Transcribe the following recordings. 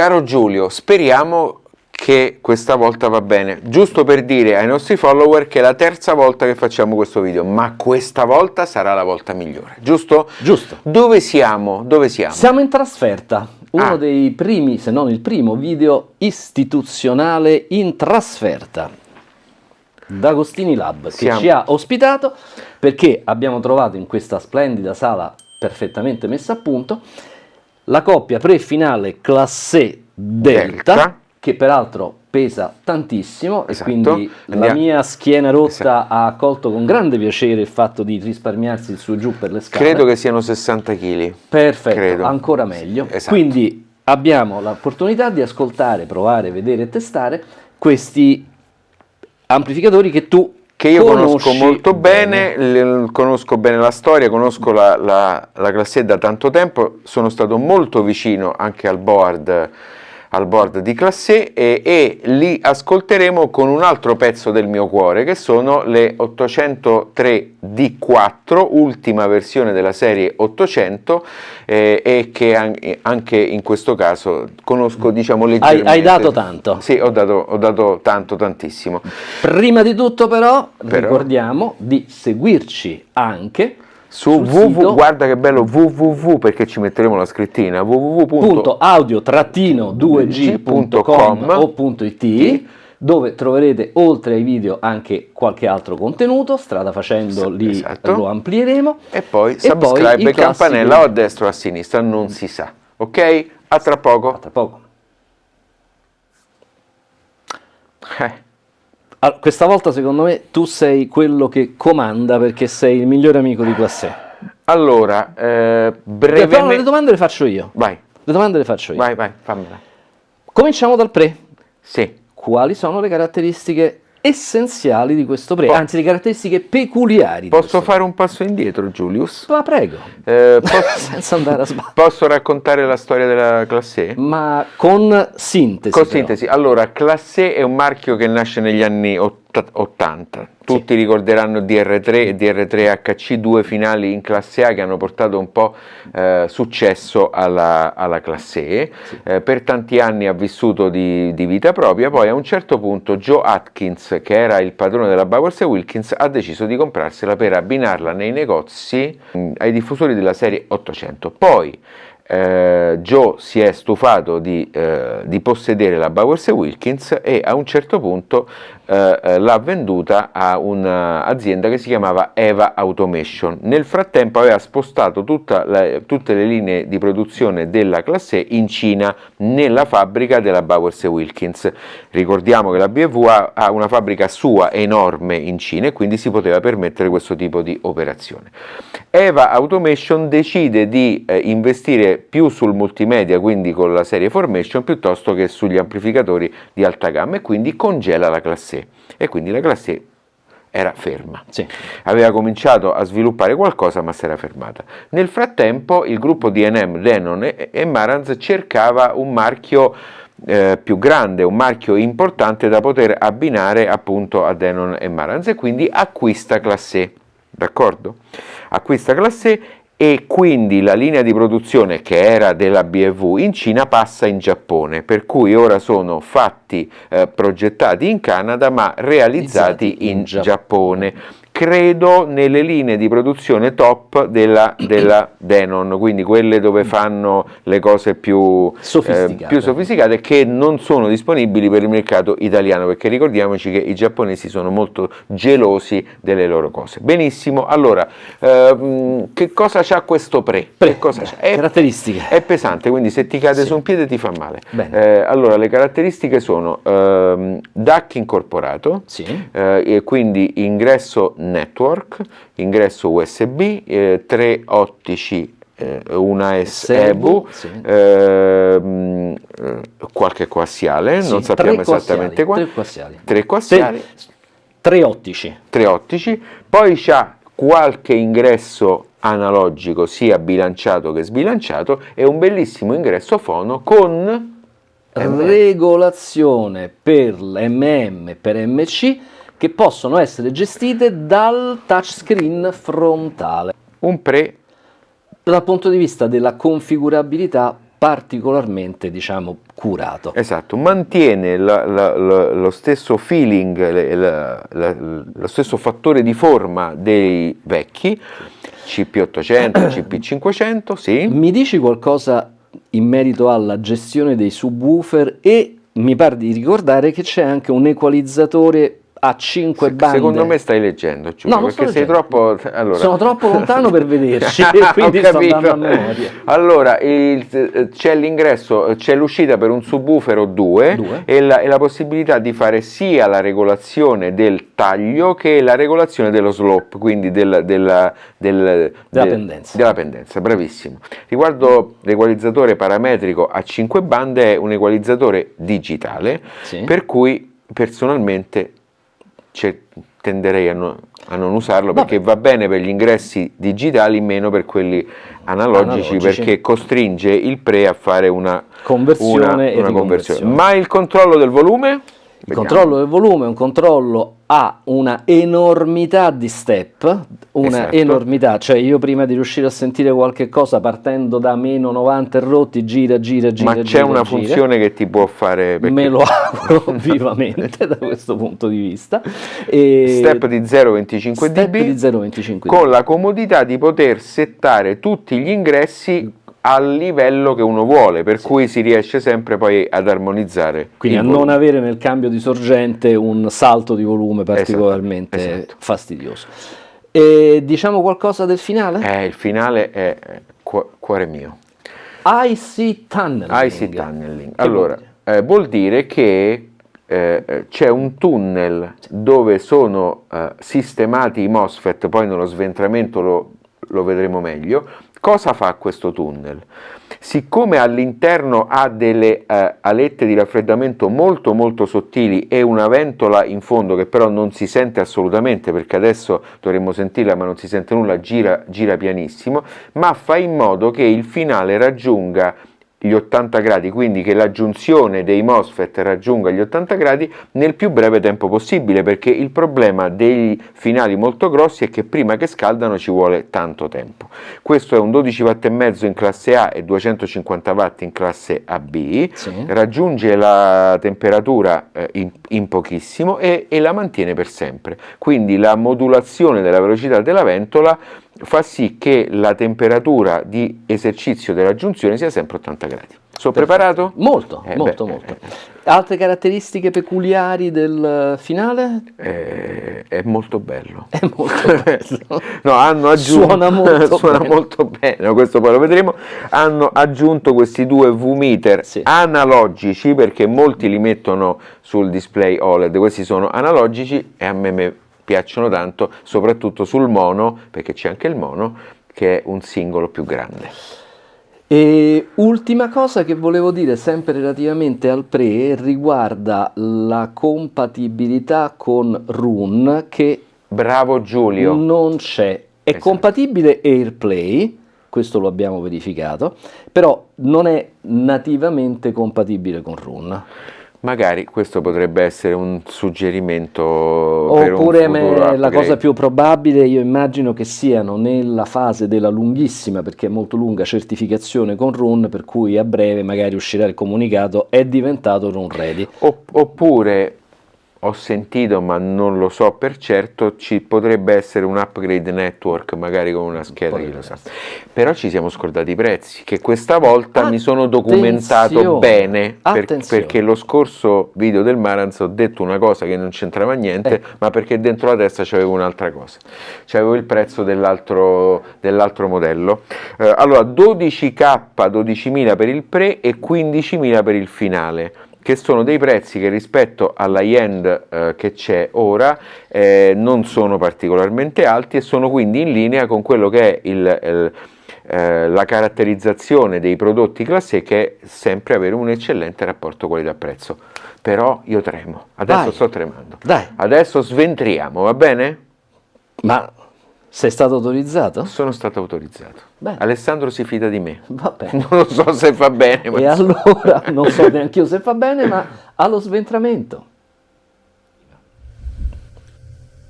Caro Giulio, speriamo che questa volta va bene. Giusto per dire ai nostri follower che è la terza volta che facciamo questo video, ma questa volta sarà la volta migliore, giusto? Giusto. Dove siamo? Dove siamo? Siamo in trasferta, uno dei primi, se non il primo, video istituzionale in trasferta. D'Agostini Lab, che ci ha ospitato perché abbiamo trovato in questa splendida sala perfettamente messa a punto la coppia pre-finale classe Delta, che peraltro pesa tantissimo, e quindi la mia schiena rotta ha accolto con grande piacere il fatto di risparmiarsi il su e giù per le scale. Credo che siano 60 kg. Perfetto, ancora meglio. Quindi abbiamo l'opportunità di ascoltare, provare, vedere e testare questi amplificatori che tu io conosco molto bene, conosco bene la storia, conosco la classe E da tanto tempo, sono stato molto vicino anche al board di classe E, e li ascolteremo con un altro pezzo del mio cuore, che sono le 803 D4, ultima versione della serie 800, e che anche in questo caso conosco, diciamo, leggermente. Hai dato tanto. Sì, ho dato tantissimo. Prima di tutto però ricordiamo di seguirci anche su www, guarda che bello, www, perché ci metteremo la scrittina, www.audio-2g.com o .it, dove troverete oltre ai video anche qualche altro contenuto, strada facendo lì lo amplieremo. E poi subscribe e campanella o a destra o a sinistra, non si sa. Ok? A tra poco. A tra poco. Allora, questa volta secondo me tu sei quello che comanda, perché sei il migliore amico di classe. Allora, brevemente... Però le domande le faccio io. Vai. Le domande le faccio io. Vai, fammela. Cominciamo dal pre. Sì. Quali sono le caratteristiche essenziali di questo pre? Anzi, le caratteristiche peculiari. Posso fare un passo indietro, Julius? Ma prego. Senza andare a sbattere. Posso raccontare la storia della classe E? Ma con sintesi. Con sintesi. Allora, classe E è un marchio che nasce negli anni 80. Tutti ricorderanno DR3 e DR3HC, due finali in classe A che hanno portato un po' successo alla classe E. Per tanti anni ha vissuto di vita propria, poi a un certo punto Joe Atkins, che era il padrone della Bowers & Wilkins, ha deciso di comprarsela per abbinarla nei negozi ai diffusori della serie 800. Poi Joe si è stufato di possedere la Bowers & Wilkins e a un certo punto l'ha venduta a un'azienda che si chiamava Eva Automation. Nel frattempo aveva spostato tutte le linee di produzione della classe E in Cina, nella fabbrica della Bowers & Wilkins. Ricordiamo che la BMW ha una fabbrica sua enorme in Cina e quindi si poteva permettere questo tipo di operazione. Eva Automation decide di investire più sul multimedia, quindi con la serie Formation, piuttosto che sugli amplificatori di alta gamma, e quindi congela la classe E. E quindi la classe E era ferma. Aveva cominciato a sviluppare qualcosa, ma si era fermata. Nel frattempo il gruppo D&M, Denon e Marantz cercava un marchio più grande, un marchio importante da poter abbinare appunto a Denon e Marantz, e quindi acquista classe E, d'accordo? Acquista classe E, e quindi la linea di produzione che era della BMW in Cina passa in Giappone, per cui ora sono fatti, progettati in Canada ma realizzati in Giappone. Credo nelle linee di produzione top della Denon, quindi quelle dove fanno le cose più sofisticate, che non sono disponibili per il mercato italiano, perché ricordiamoci che i giapponesi sono molto gelosi delle loro cose. Benissimo, allora, che cosa c'ha questo pre? Caratteristiche. È pesante, quindi se ti cade su un piede ti fa male. Allora, le caratteristiche sono DAC incorporato, e quindi ingresso network, ingresso USB, 3 ottici, una SEBU, qualche coassiale, non sappiamo esattamente quale. 3 coassiali. 3 ottici. 3 ottici, poi c'ha qualche ingresso analogico sia bilanciato che sbilanciato e un bellissimo ingresso fono con regolazione per MM per MC, che possono essere gestite dal touchscreen frontale. Un pre dal punto di vista della configurabilità particolarmente, diciamo, curato. Esatto, mantiene lo stesso feeling, lo stesso fattore di forma dei vecchi, CP800, CP500, sì. Mi dici qualcosa in merito alla gestione dei subwoofer e mi pare di ricordare che c'è anche un equalizzatore a 5 bande. Secondo me stai leggendo, Giulio, no, perché sei troppo... Allora. Sono troppo lontano per vederci, quindi sto andando a memoria. Allora, c'è l'ingresso, c'è l'uscita per un subwoofer o due. E la possibilità di fare sia la regolazione del taglio che la regolazione dello slope, quindi della pendenza, bravissimo. Riguardo l'equalizzatore parametrico a 5 bande, è un equalizzatore digitale, sì. Per cui personalmente tenderei a non usarlo, perché va bene per gli ingressi digitali, meno per quelli analogici, perché costringe il pre a fare una conversione. Ma il controllo del volume? Il controllo del volume è un controllo a una enormità di step, enormità, cioè io prima di riuscire a sentire qualche cosa partendo da meno 90 e rotti, gira. Ma c'è una funzione che ti può fare... Me lo auguro vivamente da questo punto di vista. Step di 0,25 dB, con la comodità di poter settare tutti gli ingressi al livello che uno vuole, per cui si riesce sempre poi ad armonizzare. Quindi a non avere nel cambio di sorgente un salto di volume particolarmente fastidioso. E diciamo qualcosa del finale? Il finale è cuore mio. IC tunneling. Allora, vuol dire che c'è un tunnel dove sono sistemati i MOSFET, poi nello sventramento lo vedremo meglio. Cosa fa questo tunnel? Siccome all'interno ha delle alette di raffreddamento molto molto sottili e una ventola in fondo che però non si sente assolutamente, perché adesso dovremmo sentirla ma non si sente nulla, gira pianissimo, ma fa in modo che il finale raggiunga gli 80 gradi, quindi che la giunzione dei MOSFET raggiunga gli 80 gradi nel più breve tempo possibile, perché il problema dei finali molto grossi è che prima che scaldano ci vuole tanto tempo. Questo è un 12 watt e mezzo in classe A e 250 watt in classe AB, raggiunge la temperatura in pochissimo e la mantiene per sempre, quindi la modulazione della velocità della ventola fa sì che la temperatura di esercizio della giunzione sia sempre 80 gradi. Sono preparato? Molto. Altre caratteristiche peculiari del finale? È molto bello. È molto bello. No, hanno aggiunto, suona molto bene, questo poi lo vedremo. Hanno aggiunto questi due V-meter analogici, perché molti li mettono sul display OLED, questi sono analogici e a me piacciono tanto, soprattutto sul mono, perché c'è anche il mono, che è un singolo più grande. E ultima cosa che volevo dire, sempre relativamente al pre, riguarda la compatibilità con Roon, che bravo Giulio, non c'è. È compatibile AirPlay, questo lo abbiamo verificato, però non è nativamente compatibile con Roon. Magari questo potrebbe essere un suggerimento. Oppure la cosa più probabile, io immagino che siano nella fase della lunghissima, perché è molto lunga, certificazione con Roon, per cui a breve magari uscirà il comunicato è diventato Roon ready. Oppure ho sentito, ma non lo so per certo, ci potrebbe essere un upgrade network, magari con una scheda, chi lo sa. Però ci siamo scordati i prezzi, che questa volta mi sono documentato bene, perché lo scorso video del Marantz ho detto una cosa che non c'entrava niente, ma perché dentro la testa c'avevo un'altra cosa. C'avevo il prezzo dell'altro modello. Allora, 12K, 12.000 per il pre e 15.000 per il finale, che sono dei prezzi che rispetto all'high-end che c'è ora non sono particolarmente alti e sono quindi in linea con quello che è la caratterizzazione dei prodotti classe E, che è sempre avere un eccellente rapporto qualità-prezzo. Però io tremo, adesso sto tremando. Adesso sventriamo, va bene? Ma sei stato autorizzato? Sono stato autorizzato. Bene. Alessandro si fida di me. Va bene. Non lo so se fa bene. E allora, non so neanche io se fa bene, ma allo sventramento.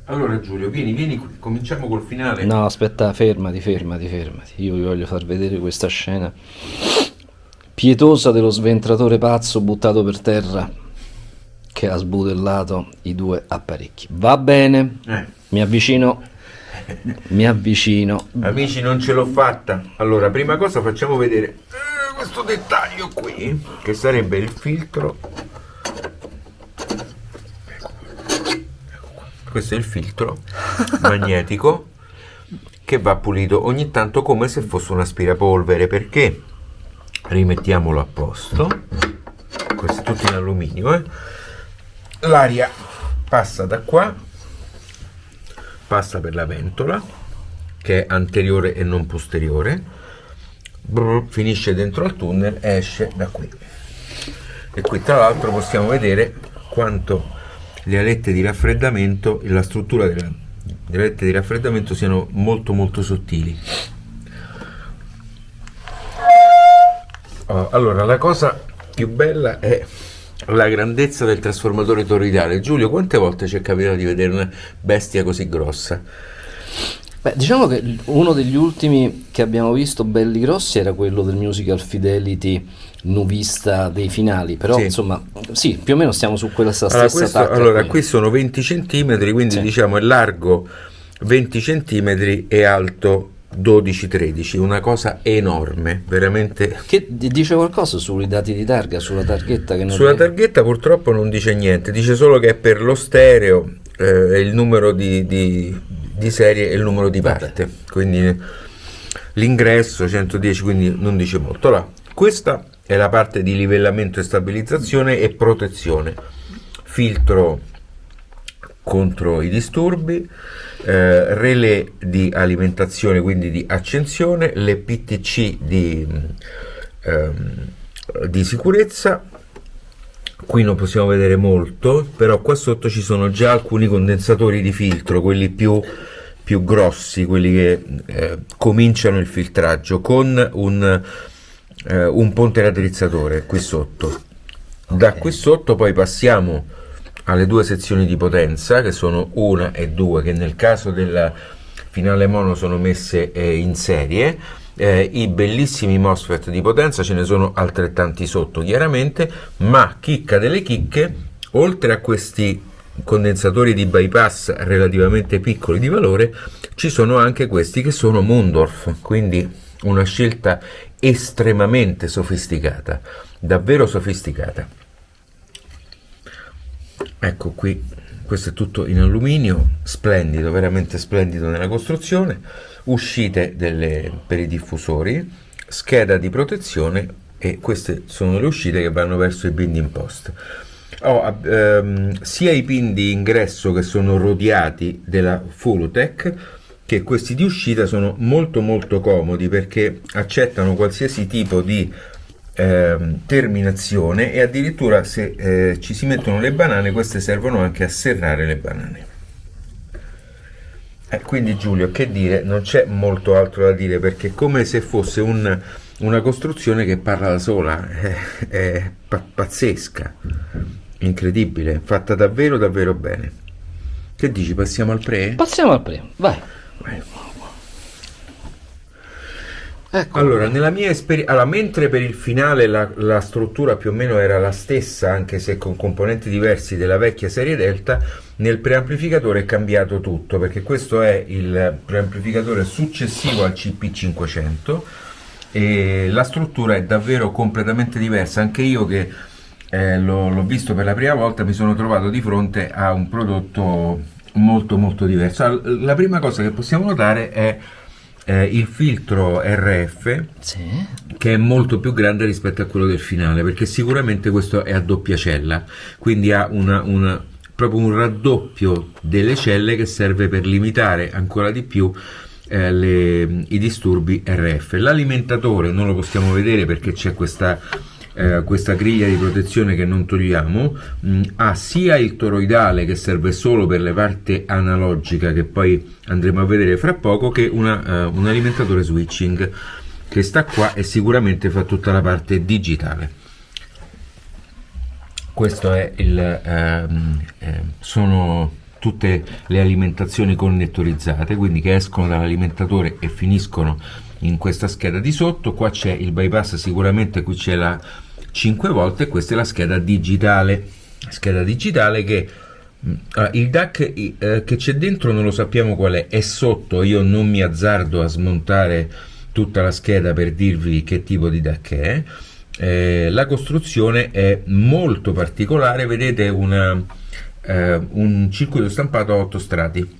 Allora Giulio, vieni qui, cominciamo col finale. No, aspetta, fermati. Io vi voglio far vedere questa scena pietosa dello sventratore pazzo buttato per terra che ha sbudellato i due apparecchi. Va bene, mi avvicino. Amici, non ce l'ho fatta. Allora, prima cosa facciamo vedere questo dettaglio qui, che sarebbe il filtro. Questo è il filtro magnetico che va pulito ogni tanto come se fosse un aspirapolvere, perché rimettiamolo a posto. Questo è tutto in alluminio, L'aria passa da qua, passa per la ventola che è anteriore e non posteriore, finisce dentro al tunnel, esce da qui. E qui tra l'altro possiamo vedere quanto le alette di raffreddamento, la struttura delle alette di raffreddamento siano molto molto sottili. Allora, la cosa più bella è la grandezza del trasformatore toroidale. Giulio, quante volte ci è capitato di vedere una bestia così grossa? Beh, diciamo che uno degli ultimi che abbiamo visto belli grossi era quello del Musical Fidelity Nuvista dei finali, però sì, insomma sì, più o meno stiamo su quella stessa tacca. Allora, qui sono 20 cm, quindi diciamo è largo 20 cm e alto 12-13, una cosa enorme, veramente. Che dice qualcosa sui dati di targa, sulla targhetta? Che non sulla targhetta purtroppo non dice niente, dice solo che è per lo stereo, il numero di serie e il numero di parte, quindi l'ingresso 110, quindi non dice molto. Allora, questa è la parte di livellamento e stabilizzazione e protezione, filtro contro i disturbi, relè di alimentazione, quindi di accensione, le PTC di sicurezza. Qui non possiamo vedere molto, però qua sotto ci sono già alcuni condensatori di filtro, quelli più grossi, quelli che cominciano il filtraggio, con un ponte raddrizzatore qui sotto. Da qui sotto poi passiamo alle due sezioni di potenza, che sono 1 e 2, che nel caso del finale mono sono messe in serie. I bellissimi MOSFET di potenza ce ne sono altrettanti sotto, chiaramente, ma chicca delle chicche, oltre a questi condensatori di bypass relativamente piccoli di valore, ci sono anche questi che sono Mundorf, quindi una scelta estremamente sofisticata, davvero sofisticata. Ecco qui, questo è tutto in alluminio, splendido, veramente splendido nella costruzione. Uscite per i diffusori, scheda di protezione, e queste sono le uscite che vanno verso i binding post. Sia i pin di ingresso, che sono rodiati, della Fulutech, che questi di uscita sono molto molto comodi, perché accettano qualsiasi tipo di terminazione, e addirittura se ci si mettono le banane, queste servono anche a serrare le banane. Quindi Giulio, che dire, non c'è molto altro da dire, perché è come se fosse una costruzione che parla da sola, è pazzesca, incredibile, fatta davvero davvero bene. Che dici, passiamo al pre? Passiamo al pre, vai. Ecco. Allora, nella mia esperienza, mentre per il finale la struttura più o meno era la stessa, anche se con componenti diversi della vecchia serie Delta, nel preamplificatore è cambiato tutto, perché questo è il preamplificatore successivo al CP500 e la struttura è davvero completamente diversa. Anche io che l'ho visto per la prima volta mi sono trovato di fronte a un prodotto molto molto diverso. La prima cosa che possiamo notare è il filtro RF, sì, che è molto più grande rispetto a quello del finale, perché sicuramente questo è a doppia cella, quindi ha proprio un raddoppio delle celle che serve per limitare ancora di più i disturbi RF. L'alimentatore non lo possiamo vedere perché c'è questa griglia di protezione che non togliamo. Ha sia il toroidale, che serve solo per la parte analogica, che poi andremo a vedere fra poco, che un alimentatore switching che sta qua e sicuramente fa tutta la parte digitale. Questo è sono tutte le alimentazioni connettorizzate, quindi che escono dall'alimentatore e finiscono in questa scheda di sotto. Qua c'è il bypass, sicuramente qui c'è la 5 volte, e questa è la scheda digitale che il DAC che c'è dentro non lo sappiamo qual è sotto. Io non mi azzardo a smontare tutta la scheda per dirvi che tipo di DAC è. La costruzione è molto particolare, vedete un circuito stampato a 8 strati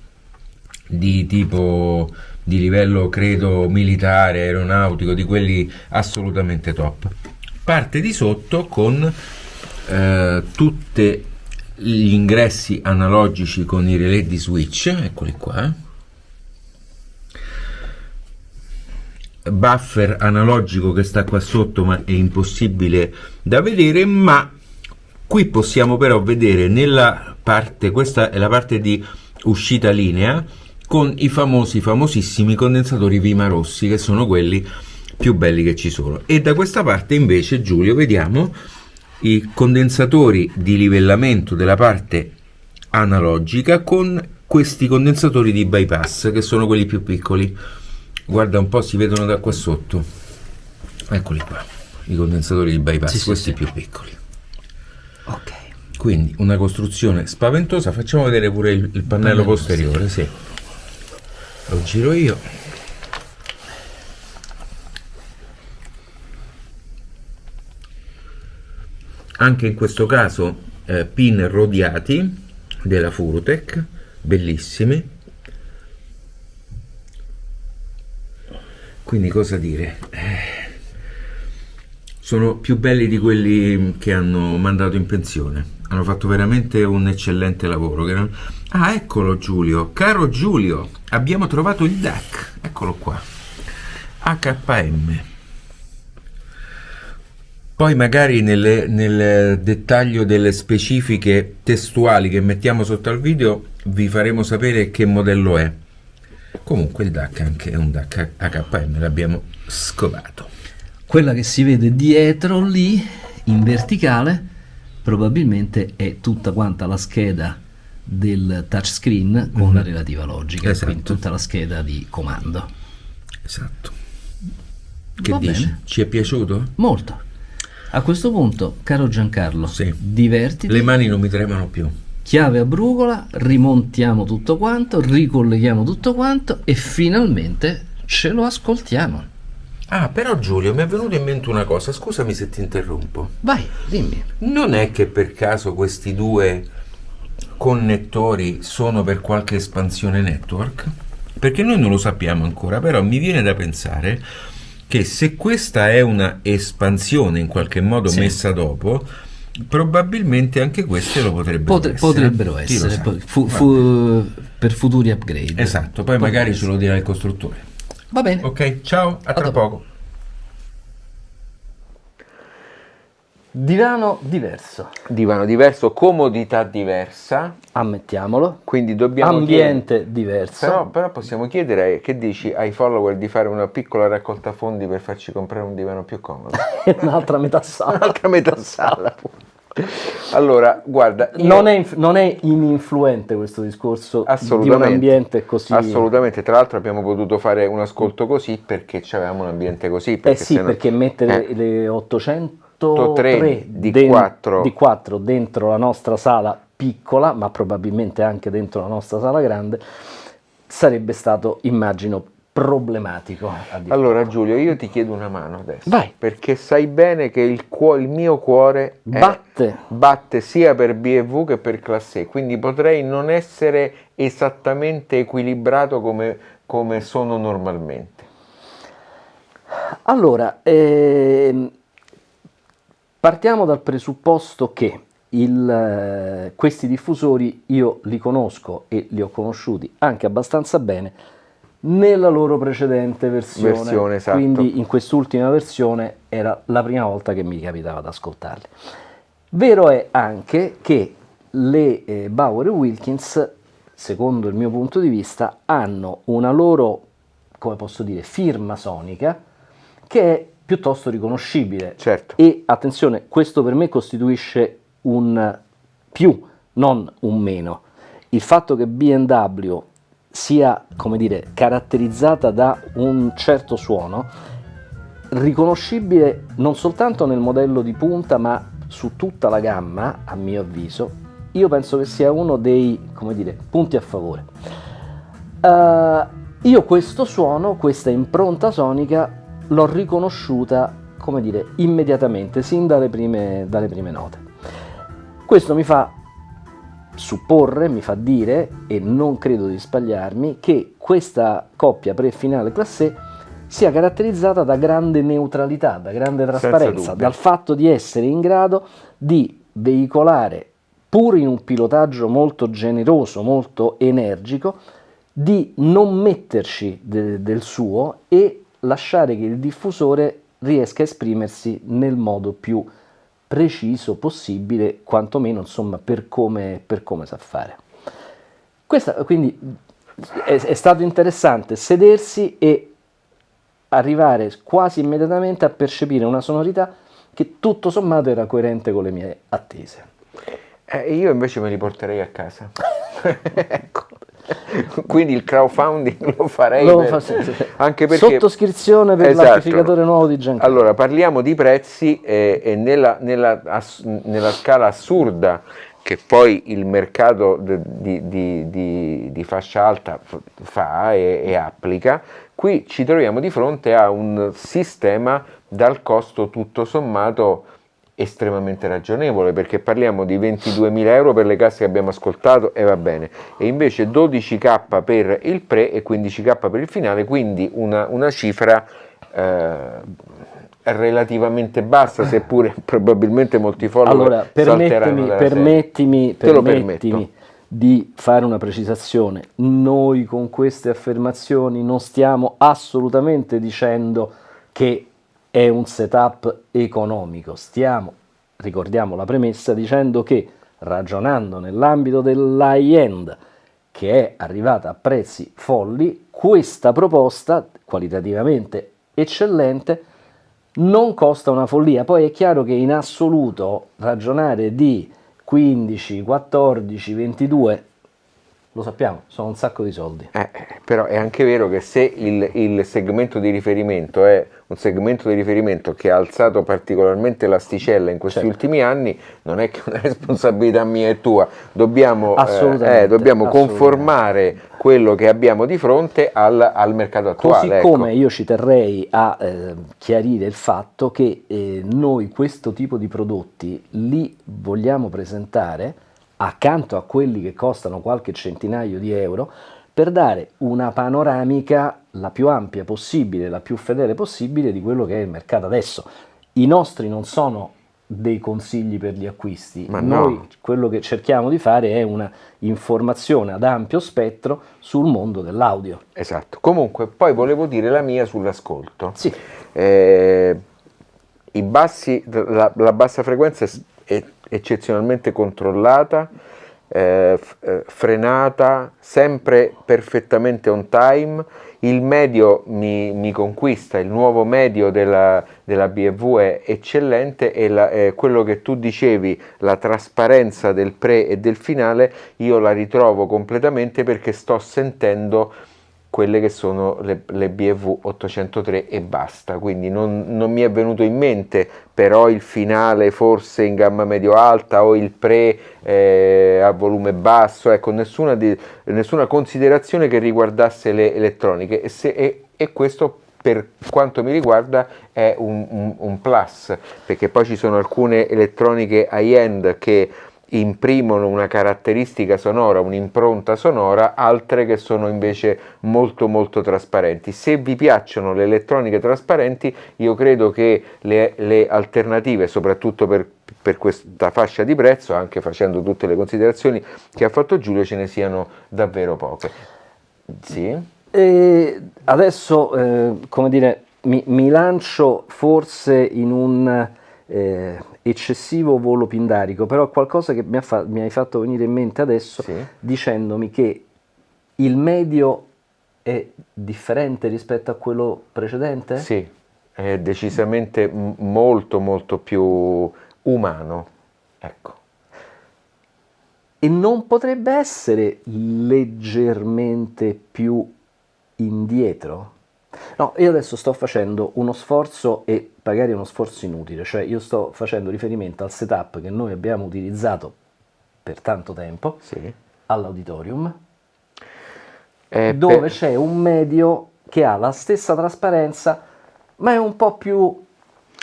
di tipo di livello credo militare, aeronautico, di quelli assolutamente top. Parte di sotto con tutti gli ingressi analogici con i relè di switch, eccoli qua, buffer analogico che sta qua sotto ma è impossibile da vedere, ma qui possiamo però vedere nella parte, questa è la parte di uscita linea, con i famosissimi condensatori Vima Rossi, che sono quelli più belli che ci sono. E da questa parte invece, Giulio, vediamo i condensatori di livellamento della parte analogica con questi condensatori di bypass, che sono quelli più piccoli. Guarda un po', si vedono da qua sotto, eccoli qua, i condensatori di bypass, questi più piccoli. Ok, quindi una costruzione spaventosa. Facciamo vedere pure il pannello posteriore, sì, lo giro io. Anche in questo caso pin rodiati della Furutech, bellissimi. Quindi cosa dire, sono più belli di quelli che hanno mandato in pensione, hanno fatto veramente un eccellente lavoro. Ah, eccolo Giulio, caro Giulio, abbiamo trovato il DAC, eccolo qua, HM. Poi magari nel dettaglio delle specifiche testuali che mettiamo sotto al video vi faremo sapere che modello è. Comunque il DAC anche è un DAC HM, l'abbiamo scovato. Quella che si vede dietro lì in verticale probabilmente è tutta quanta la scheda del touchscreen con la relativa logica, esatto. Quindi tutta la scheda di comando. Esatto. Che Va dici? bene. Ci è piaciuto? Molto. A questo punto, caro Giancarlo, Sì. divertiti. Le mani non mi tremano più. Chiave a brugola, rimontiamo tutto quanto, ricolleghiamo tutto quanto e finalmente ce lo ascoltiamo. Ah, però Giulio, mi è venuta in mente una cosa, scusami se ti interrompo. Vai, dimmi. Non è che per caso questi due connettori sono per qualche espansione network? Perché noi non lo sappiamo ancora, però mi viene da pensare che se questa è una espansione in qualche modo messa dopo, probabilmente anche queste lo potrebbero essere per futuri upgrade. Esatto, poi magari ce lo dirà il costruttore. Va bene. Ok, ciao, a tra poco. Divano diverso. Divano diverso, comodità diversa. Ammettiamolo. Quindi dobbiamo ambiente diverso. Però possiamo chiedere, che dici ai follower, di fare una piccola raccolta fondi per farci comprare un divano più comodo? Un'altra metà sala. Un'altra metà sala. Allora, guarda, non è ininfluente questo discorso di un ambiente così. Assolutamente, tra l'altro abbiamo potuto fare un ascolto così perché avevamo un ambiente così. Perché mettere le 803 di 4 dentro la nostra sala piccola, ma probabilmente anche dentro la nostra sala grande, sarebbe stato, immagino, problematico. Allora Giulio, io ti chiedo una mano adesso. Vai. Perché sai bene che il mio cuore batte sia per B&W che per Classe E, quindi potrei non essere esattamente equilibrato come sono normalmente. Allora, partiamo dal presupposto che questi diffusori io li conosco e li ho conosciuti anche abbastanza bene nella loro precedente versione, esatto. Quindi in quest'ultima versione era la prima volta che mi capitava ad ascoltarli. Vero è anche che le Bauer Wilkins, secondo il mio punto di vista, hanno una loro, come posso dire, firma sonica che è piuttosto riconoscibile. Certo. E attenzione, questo per me costituisce un più, non un meno. il fatto che BMW sia, come dire, caratterizzata da un certo suono, riconoscibile non soltanto nel modello di punta, ma su tutta la gamma, a mio avviso, io penso che sia uno dei, come dire, punti a favore. Io questo suono, questa impronta sonica, l'ho riconosciuta, come dire, immediatamente, sin dalle prime note. Questo mi fa supporre, mi fa dire, e non credo di sbagliarmi, che questa coppia pre-finale classé sia caratterizzata da grande neutralità, da grande trasparenza, dal fatto di essere in grado di veicolare, pur in un pilotaggio molto generoso, molto energico, di non metterci del suo e lasciare che il diffusore riesca a esprimersi nel modo più preciso possibile, quantomeno insomma per come sa fare. Quindi è stato interessante sedersi e arrivare quasi immediatamente a percepire una sonorità che tutto sommato era coerente con le mie attese. Io invece me li porterei a casa. Ecco. Quindi il crowdfunding lo farei anche perché sottoscrizione per l'amplificatore nuovo di Giancarlo. Allora parliamo di prezzi e nella scala assurda che poi il mercato di fascia alta fa e applica, qui ci troviamo di fronte a un sistema dal costo tutto sommato estremamente ragionevole, perché parliamo di 22.000 euro per le casse che abbiamo ascoltato e va bene, e invece 12k per il pre e 15k per il finale, quindi una cifra relativamente bassa, seppure probabilmente molti follower allora, permettimi di fare una precisazione. Noi con queste affermazioni non stiamo assolutamente dicendo che è un setup economico, ricordiamo la premessa, dicendo che ragionando nell'ambito dell'high-end, che è arrivata a prezzi folli, questa proposta qualitativamente eccellente non costa una follia. Poi è chiaro che in assoluto ragionare di 15, 14, 22, lo sappiamo, sono un sacco di soldi. Però è anche vero che se il segmento di riferimento è un segmento di riferimento che ha alzato particolarmente l'asticella in questi ultimi anni, non è che una responsabilità mia e tua, dobbiamo conformare quello che abbiamo di fronte al mercato attuale. Così come io ci terrei a chiarire il fatto che noi questo tipo di prodotti li vogliamo presentare accanto a quelli che costano qualche centinaio di euro, per dare una panoramica la più ampia possibile, la più fedele possibile di quello che è il mercato adesso. I nostri non sono dei consigli per gli acquisti, noi quello che cerchiamo di fare è una informazione ad ampio spettro sul mondo dell'audio. Esatto. Comunque poi volevo dire la mia sull'ascolto. Sì. La bassa frequenza è eccezionalmente controllata, frenata, sempre perfettamente on time. Il medio mi conquista, il nuovo medio della BMW è eccellente, e quello che tu dicevi, la trasparenza del pre e del finale, io la ritrovo completamente, perché sto sentendo quelle che sono le BMW 803 e basta, quindi non mi è venuto in mente però il finale forse in gamma medio-alta o il pre a volume basso, ecco, nessuna considerazione che riguardasse le elettroniche, e questo per quanto mi riguarda è un plus, perché poi ci sono alcune elettroniche high-end che imprimono una caratteristica sonora, un'impronta sonora, altre che sono invece molto molto trasparenti. Se vi piacciono le elettroniche trasparenti, io credo che le alternative, soprattutto per questa fascia di prezzo, anche facendo tutte le considerazioni che ha fatto Giulio, ce ne siano davvero poche. Sì? E adesso, come dire, mi lancio forse in un eccessivo volo pindarico, però qualcosa che mi hai fatto venire in mente adesso, sì, dicendomi che il medio è differente rispetto a quello precedente? Sì, è decisamente molto molto più umano, ecco. e non potrebbe essere leggermente più indietro? No, io adesso sto facendo uno sforzo, e magari è uno sforzo inutile, cioè io sto facendo riferimento al setup che noi abbiamo utilizzato per tanto tempo all'auditorium, dove c'è un medio che ha la stessa trasparenza ma è un po' più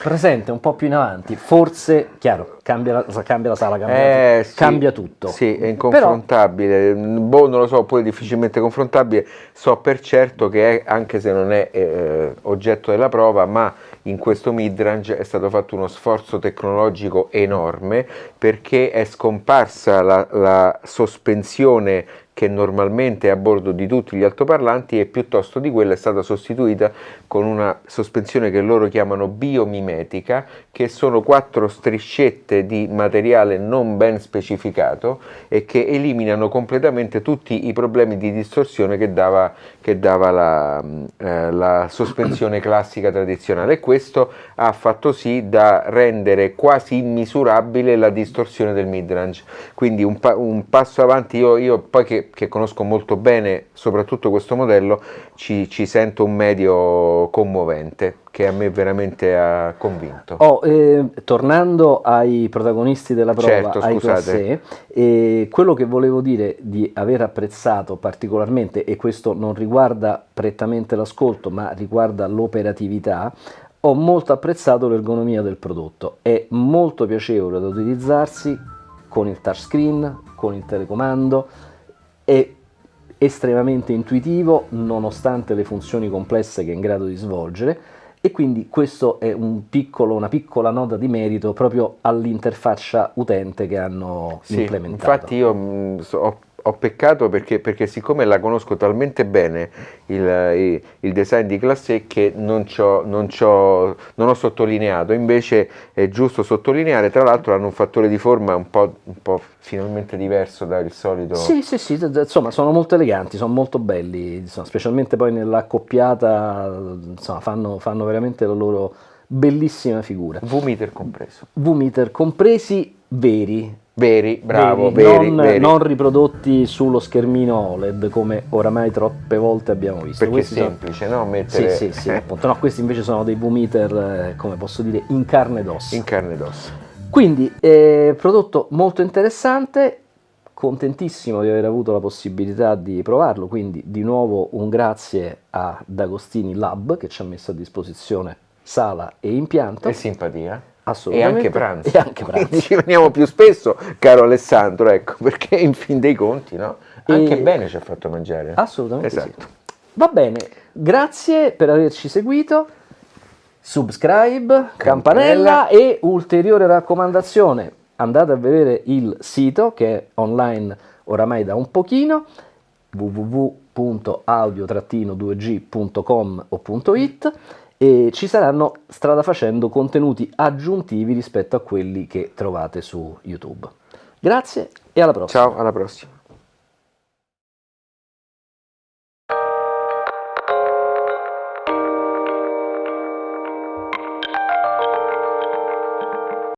presente, un po' più in avanti. Forse, chiaro, cambia la sala, cambia tutto. Sì, è inconfrontabile. Boh, non lo so, poi è difficilmente confrontabile. So per certo che anche se non è oggetto della prova, ma in questo midrange è stato fatto uno sforzo tecnologico enorme, perché è scomparsa la sospensione che normalmente è a bordo di tutti gli altoparlanti, e piuttosto di quella è stata sostituita con una sospensione che loro chiamano biomimetica, che sono 4 striscette di materiale non ben specificato e che eliminano completamente tutti i problemi di distorsione che dava la sospensione classica tradizionale, e questo ha fatto sì da rendere quasi immisurabile la distorsione del midrange. Quindi un passo avanti. Io poi che conosco molto bene soprattutto questo modello, ci sento un medio commovente, che a me veramente ha convinto. Tornando ai protagonisti della prova, certo, ai scusate. quello che volevo dire di aver apprezzato particolarmente, e questo non riguarda prettamente l'ascolto ma riguarda l'operatività, ho molto apprezzato l'ergonomia del prodotto, è molto piacevole da utilizzarsi con il touchscreen, con il telecomando, è estremamente intuitivo nonostante le funzioni complesse che è in grado di svolgere, e quindi questo è una piccola nota di merito proprio all'interfaccia utente che hanno implementato. Infatti io ho peccato perché siccome la conosco talmente bene il design di Class E, che non ho sottolineato. Invece è giusto sottolineare. Tra l'altro hanno un fattore di forma un po' finalmente diverso dal solito. Sì, insomma sono molto eleganti, sono molto belli, insomma, specialmente poi nell'accoppiata, insomma, fanno veramente la loro bellissima figura. V-meter compreso. V-meter compresi, veri, bravo, non riprodotti sullo schermino OLED come oramai troppe volte abbiamo visto. Perché questi è semplice, no? Mettere... Sì, appunto. No, questi invece sono dei V-meter, come posso dire, in carne ed ossa. In carne ed ossa. Quindi, prodotto molto interessante, contentissimo di aver avuto la possibilità di provarlo, quindi di nuovo un grazie a D'Agostini Lab che ci ha messo a disposizione sala e impianto. E simpatia. Assolutamente. E anche pranzo. E anche pranzo. Ci veniamo più spesso, caro Alessandro, ecco, perché in fin dei conti, no? Anche bene ci ha fatto mangiare. Assolutamente esatto. Sì. Va bene, grazie per averci seguito. Subscribe, campanella, e ulteriore raccomandazione, andate a vedere il sito che è online oramai da un pochino, www.audio-2g.com o .it, e ci saranno strada facendo contenuti aggiuntivi rispetto a quelli che trovate su YouTube. Grazie e alla prossima. Ciao, alla prossima.